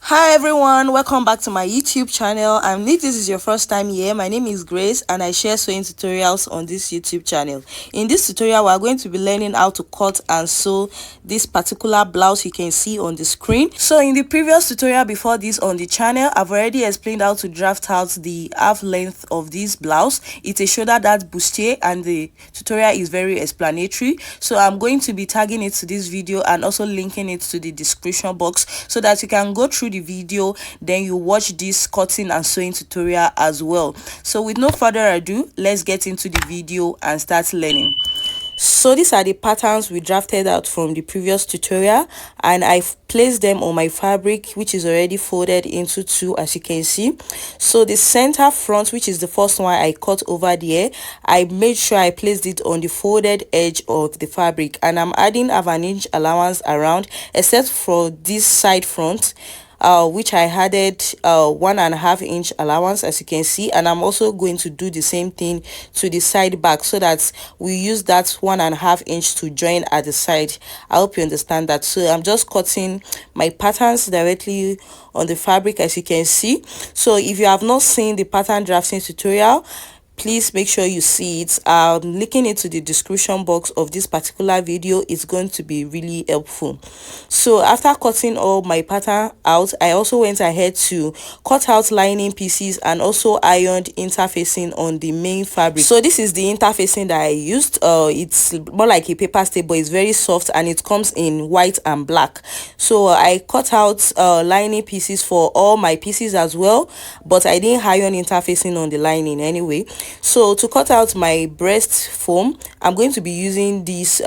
Hi everyone, welcome back to my YouTube channel. And if this is your first time here, my name is Grace and I share sewing tutorials on this YouTube channel. In this tutorial, we are going to be learning how to cut and sew this particular blouse you can see on the screen. So in the previous tutorial before this on the channel, I've already explained how to draft out the half length of this blouse. It's a shoulder dart bustier and the tutorial is very explanatory. So I'm going to be tagging it to this video and also linking it to the description box so that you can go through the video, then you watch this cutting and sewing tutorial as well. So with no further ado, let's get into the video and start learning. So these are the patterns we drafted out from the previous tutorial, and I've placed them on my fabric, which is already folded into two, as you can see. So the center front, which is the first one I cut over there, I made sure I placed it on the folded edge of the fabric, and I'm adding half an inch allowance around, except for this side front, which I added 1.5 inch allowance, as you can see. And I'm also going to do the same thing to the side back so that we use that 1.5 inch to join at the side. I hope you understand that. So I'm just cutting my patterns directly on the fabric, as you can see. So if you have not seen the pattern drafting tutorial, please make sure you see it. Linking it to the description box of this particular video. Is going to be really helpful. So after cutting all my pattern out, I also went ahead to cut out lining pieces and also ironed interfacing on the main fabric. So this is the interfacing that I used. It's more like a paper stay, but it's very soft and it comes in white and black. So I cut out lining pieces for all my pieces as well, but I didn't iron interfacing on the lining anyway. So to cut out my breast foam, I'm going to be using this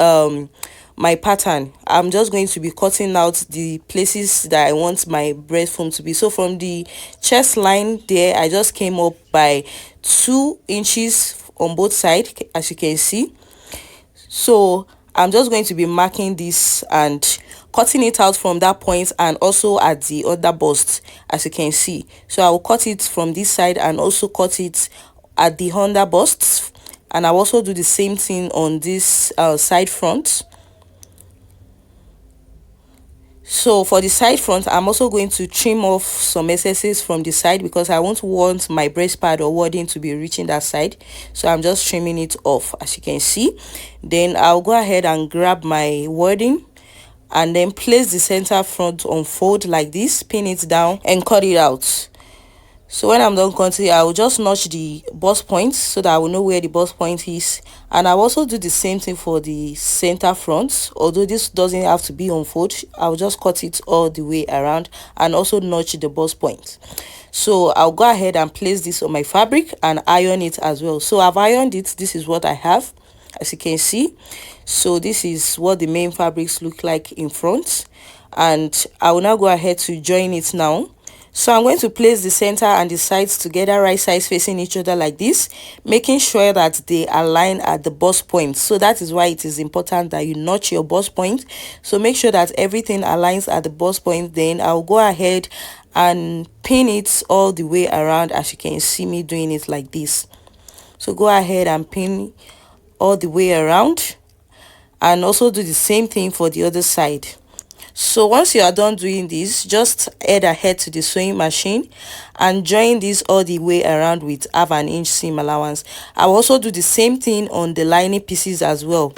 my pattern. I'm just going to be cutting out the places that I want my breast foam to be. So from the chest line there, I just came up by 2 inches on both sides, as you can see. So I'm just going to be marking this and cutting it out from that point, and also at the other bust, as you can see. So I will cut it from this side and also cut it at the under busts, and I'll also do the same thing on this side front. So for the side front, I'm also going to trim off some excesses from the side because I won't want my breast pad or wording to be reaching that side. So I'm just trimming it off, as you can see. Then I'll go ahead and grab my wording and then place the center front on fold like this, pin it down and cut it out. So when I'm done cutting, I will just notch the bust point so that I will know where the bust point is. And I'll also do the same thing for the center front. Although this doesn't have to be on fold, I'll just cut it all the way around and also notch the bust point. So I'll go ahead and place this on my fabric and iron it as well. So I've ironed it. This is what I have, as you can see. So this is what the main fabrics look like in front, and I will now go ahead to join it now. So I'm going to place the center and the sides together, right sides facing each other like this, making sure that they align at the bust point. So that is why it is important that you notch your bust point. So make sure that everything aligns at the bust point. Then I'll go ahead and pin it all the way around, as you can see me doing it like this. So go ahead and pin all the way around, and also do the same thing for the other side. So once you are done doing this, just head ahead to the sewing machine and join this all the way around with half an inch seam allowance. I will also do the same thing on the lining pieces as well.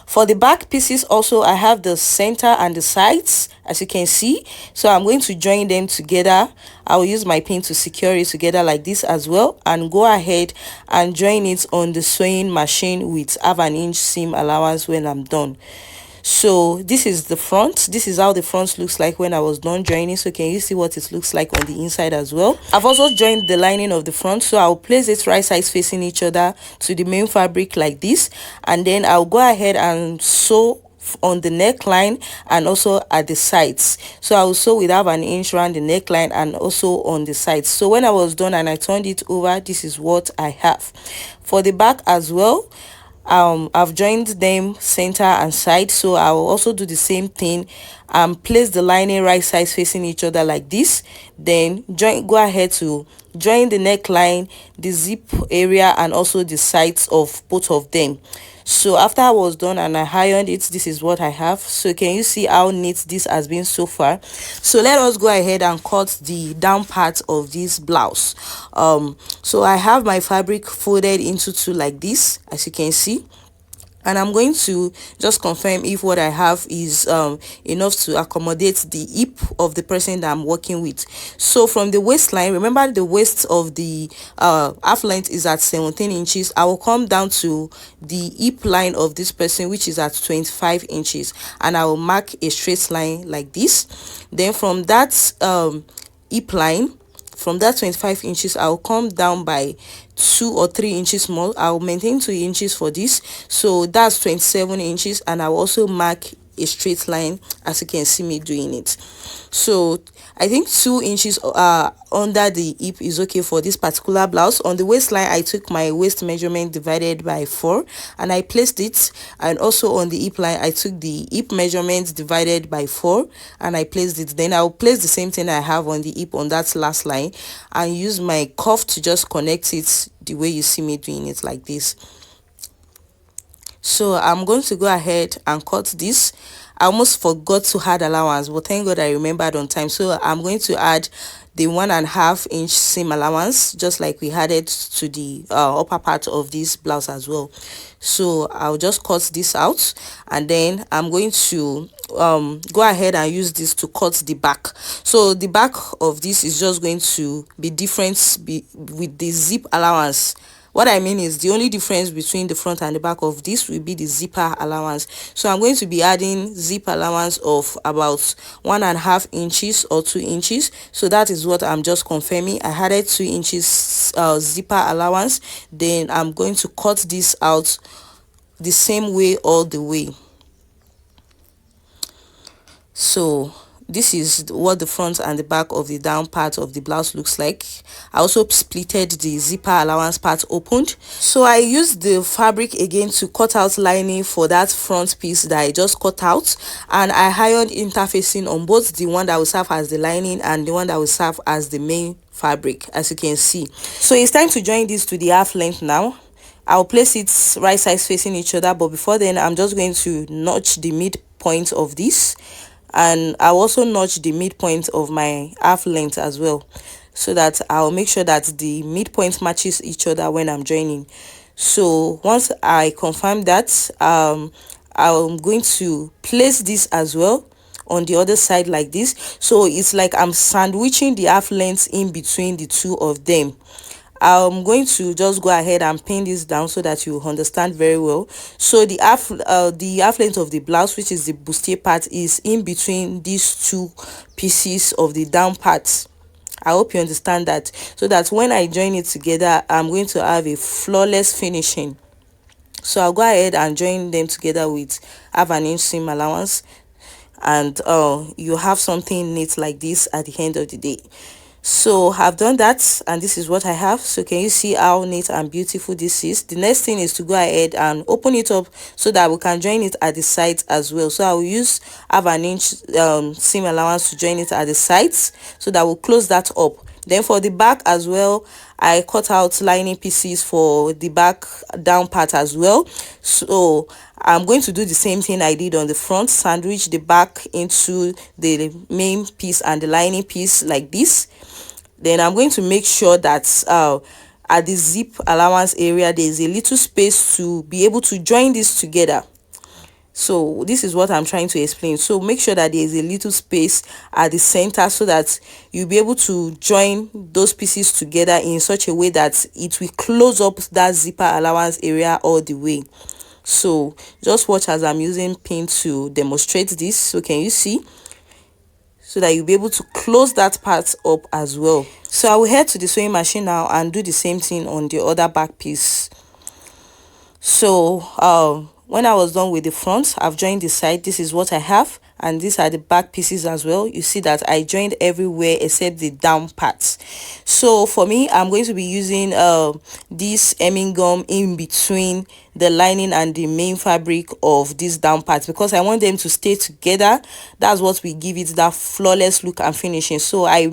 For the back pieces also, I have the center and the sides, as you can see. So I'm going to join them together. I will use my pin to secure it together like this as well, and go ahead and join it on the sewing machine with half an inch seam allowance when I'm done. So this is the front. This is how the front looks like when I was done joining. So can you see what it looks like on the inside as well? I've also joined the lining of the front, so I'll place it right sides facing each other to the main fabric like this, and then I'll go ahead and sew on the neckline and also at the sides. So I will sew with half an inch around the neckline and also on the sides. So when I was done and I turned it over, this is what I have. For the back as well, I've joined them center and side, so I will also do the same thing place the lining right sides facing each other like this. Then go ahead to join the neckline, the zip area, and also the sides of both of them. So after I was done and I ironed it, this is what I have. So can you see how neat this has been so far? So let us go ahead and cut the down part of this blouse. So I have my fabric folded into two like this, as you can see, and I'm going to just confirm if what I have is enough to accommodate the hip of the person that I'm working with. So from the waistline, remember the waist of the half length is at 17 inches. I will come down to the hip line of this person, which is at 25 inches, and I will mark a straight line like this. Then from that hip line, from that 25 inches, I'll come down by 2 or 3 inches more. I'll maintain 2 inches for this, so that's 27 inches, and I'll also mark a straight line, as you can see me doing it. So I think 2 inches under the hip is okay for this particular blouse. On the waistline, I took my waist measurement divided by 4 and I placed it, and also on the hip line, I took the hip measurement divided by 4 and I placed it. Then I'll place the same thing I have on the hip on that last line and use my cuff to just connect it the way you see me doing it like this. So I'm going to go ahead and cut this. I almost forgot to add allowance, but thank God I remembered on time. So I'm going to add the 1.5 inch seam allowance, just like we added to the upper part of this blouse as well. So I'll just cut this out, and then I'm going to go ahead and use this to cut the back. So the back of this is just going to be different with the zip allowance. What I mean is the only difference between the front and the back of this will be the zipper allowance. So I'm going to be adding zip allowance of about 1.5 inches or 2 inches. So that is what I'm just confirming. I added 2 inches zipper allowance. Then I'm going to cut this out the same way all the way. So this is what the front and the back of the down part of the blouse looks like. I also splitted the zipper allowance part opened. So I used the fabric again to cut out lining for that front piece that I just cut out, and I ironed interfacing on both the one that will serve as the lining and the one that will serve as the main fabric, as you can see. So it's time to join this to the half length now. I'll place it right sides facing each other, but before then I'm just going to notch the midpoint of this, and I'll also notch the midpoint of my half length as well, so that I'll make sure that the midpoint matches each other when I'm joining. So once I confirm that, I'm going to place this as well on the other side like this. So it's like I'm sandwiching the half length in between the two of them. I'm going to just go ahead and pin this down so that you understand very well. So the half length of the blouse, which is the bustier part, is in between these two pieces of the down part. I hope you understand that, so that when I join it together, I'm going to have a flawless finishing. So I'll go ahead and join them together with 1/2 inch seam allowance, and you have something neat like this at the end of the day. So I've done that, and this is what I have. So can you see how neat and beautiful this is? The next thing is to go ahead and open it up so that we can join it at the sides as well. So I will use 1/2 inch seam allowance to join it at the sides, so that we'll close that up. Then for the back as well, I cut out lining pieces for the back down part as well. So I'm going to do the same thing I did on the front, sandwich the back into the main piece and the lining piece like this. Then I'm going to make sure that at the zip allowance area, there is a little space to be able to join this together. So this is what I'm trying to explain. So make sure that there is a little space at the center, so that you'll be able to join those pieces together in such a way that it will close up that zipper allowance area all the way. So just watch as I'm using pin to demonstrate this. So can you see? So that you'll be able to close that part up as well. So I will head to the sewing machine now and do the same thing on the other back piece. So when I was done with the front, I've joined the side. This is what I have, and these are the back pieces as well. You see that I joined everywhere except the down parts. So for me, I'm going to be using this hemming gum in between the lining and the main fabric of this down part, because I want them to stay together. That's what will give it that flawless look and finishing. So I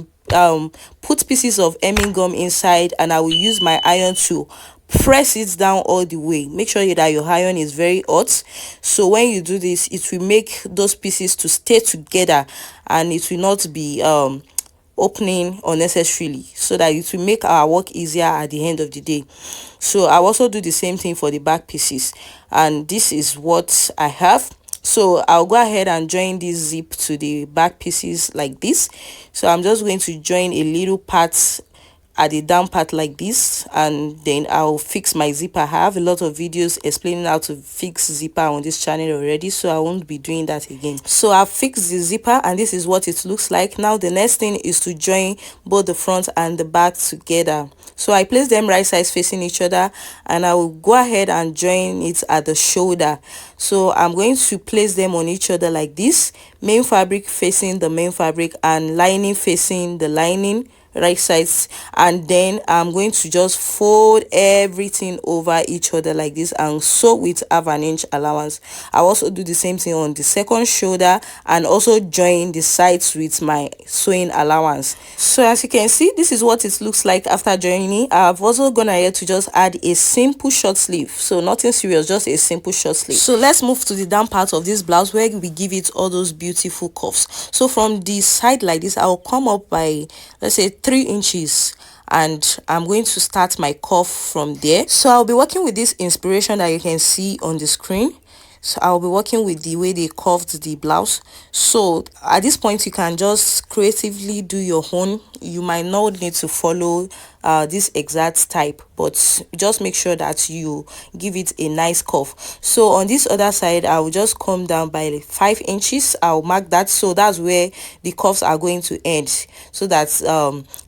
put pieces of hemming gum inside, and I will use my iron to press it down all the way. Make sure that your iron is very hot, so when you do this, it will make those pieces to stay together, and it will not be opening unnecessarily, so that it will make our work easier at the end of the day. So I also do the same thing for the back pieces, and this is what I have. So I'll go ahead and join this zip to the back pieces like this. So I'm just going to join a little part at the down part like this, and then I'll fix my zipper. I have a lot of videos explaining how to fix zipper on this channel already, so I won't be doing that again. So I've fixed the zipper, and this is what it looks like. Now the next thing is to join both the front and the back together. So I place them right sides facing each other, and I will go ahead and join it at the shoulder. So I'm going to place them on each other like this, main fabric facing the main fabric and lining facing the lining, right sides, and then I'm going to just fold everything over each other like this and sew with half an inch allowance. I also do the same thing on the second shoulder, and also join the sides with my sewing allowance. So as you can see, this is what it looks like after joining. I've also gone ahead to just add a simple short sleeve, so nothing serious, just a simple short sleeve. So let's move to the down part of this blouse, where we give it all those beautiful cuffs. So from the side like this, I'll come up by, let's say, 3 inches, and I'm going to start my cuff from there. So I'll be working with this inspiration that you can see on the screen. So I'll be working with the way they curved the blouse. So at this point, you can just creatively do your own. You might not need to follow this exact type, but just make sure that you give it a nice curve. So on this other side, I will just come down by 5 inches. I'll mark that, so that's where the curves are going to end, so that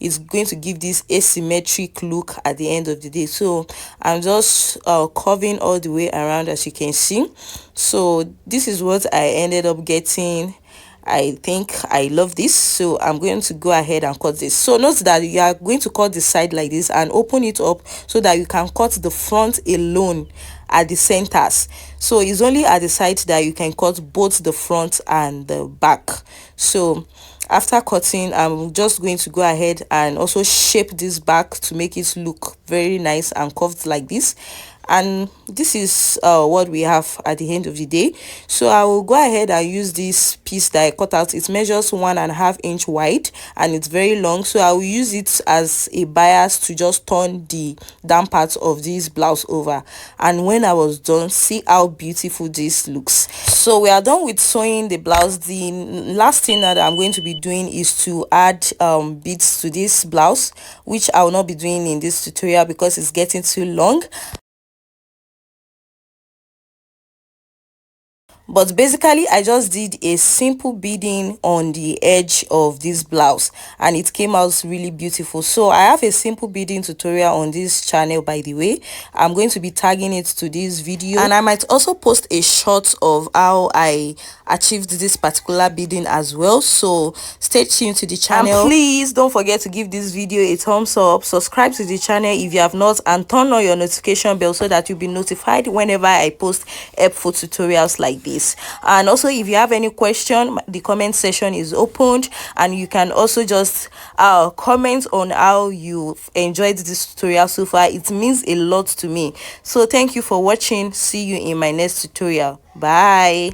it's going to give this asymmetric look at the end of the day. So I'm just curving all the way around, as you can see. So this is what I ended up getting. I think I love this, so I'm going to go ahead and cut this. So note that you are going to cut the side like this and open it up, so that you can cut the front alone at the centers. So it's only at the side that you can cut both the front and the back. So after cutting, I'm just going to go ahead and also shape this back to make it look very nice and curved like this. And this is what we have at the end of the day. So I will go ahead and use this piece that I cut out. It measures 1.5 inch wide, and it's very long, so I will use it as a bias to just turn the down part of this blouse over. And when I was done, see how beautiful this looks. So we are done with sewing the blouse. The last thing that I'm going to be doing is to add beads to this blouse, which I will not be doing in this tutorial because it's getting too long. But basically, I just did a simple beading on the edge of this blouse, and it came out really beautiful. So I have a simple beading tutorial on this channel, by the way. I'm going to be tagging it to this video, and I might also post a shot of how I achieved this particular beading as well. So stay tuned to the channel, and please don't forget to give this video a thumbs up, subscribe to the channel if you have not, and turn on your notification bell so that you'll be notified whenever I post helpful tutorials like this. And also, if you have any question, the comment section is opened, and you can also just comment on how you enjoyed this tutorial so far. It means a lot to me. So thank you for watching. See you in my next tutorial. Bye.